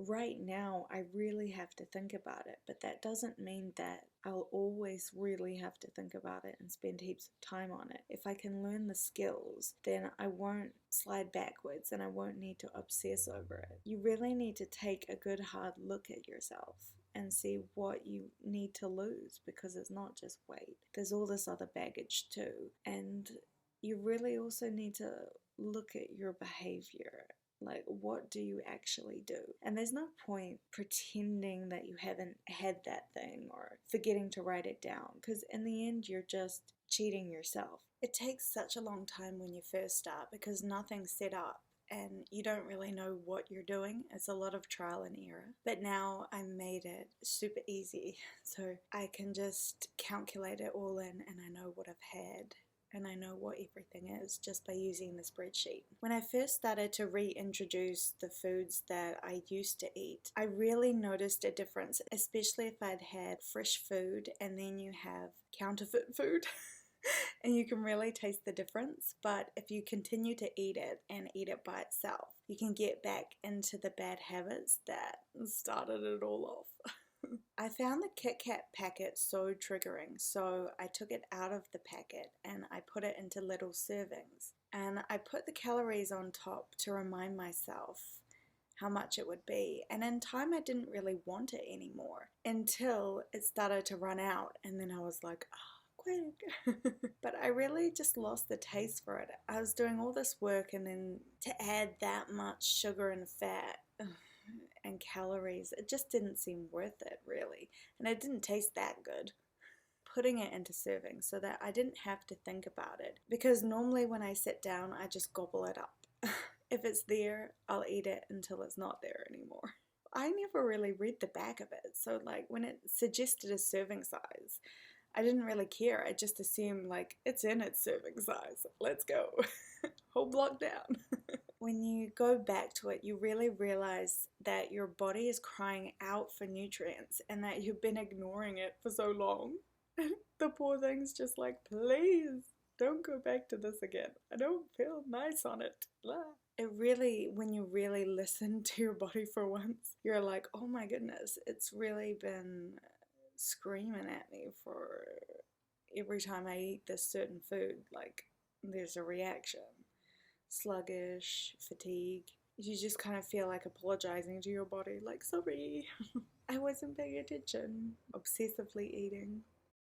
right now I really have to think about it, but that doesn't mean that I'll always really have to think about it and spend heaps of time on it. If I can learn the skills, then I won't slide backwards and I won't need to obsess over it. You really need to take a good hard look at yourself and see what you need to lose, because it's not just weight. There's all this other baggage too. And you really also need to look at your behavior. Like, what do you actually do? And there's no point pretending that you haven't had that thing or forgetting to write it down, because in the end, you're just cheating yourself. It takes such a long time when you first start because nothing's set up and you don't really know what you're doing. It's a lot of trial and error. But now I made it super easy, so I can just calculate it all in and I know what I've had and I know what everything is just by using the spreadsheet. When I first started to reintroduce the foods that I used to eat, I really noticed a difference, especially if I'd had fresh food and then you have counterfeit food. And you can really taste the difference. But if you continue to eat it and eat it by itself, you can get back into the bad habits that started it all off. I found the Kit Kat packet so triggering, so I took it out of the packet and I put it into little servings. And I put the calories on top to remind myself how much it would be. And in time, I didn't really want it anymore until it started to run out. And then I was like, quick. But I really just lost the taste for it. I was doing all this work and then to add that much sugar and fat and calories, it just didn't seem worth it really. And it didn't taste that good. Putting it into servings so that I didn't have to think about it. Because normally when I sit down, I just gobble it up. If it's there, I'll eat it until it's not there anymore. I never really read the back of it. So like when it suggested a serving size, I didn't really care. I just assumed like it's in its serving size. Let's go. Whole block down. When you go back to it, you really realize that your body is crying out for nutrients and that you've been ignoring it for so long. The poor thing's just like, please don't go back to this again. I don't feel nice on it. Blah. It really, when you really listen to your body for once, you're like, oh my goodness, it's really been screaming at me for every time I eat this certain food. Like, there's a reaction. Sluggish, fatigue. You just kind of feel like apologizing to your body, like, sorry, I wasn't paying attention. Obsessively eating.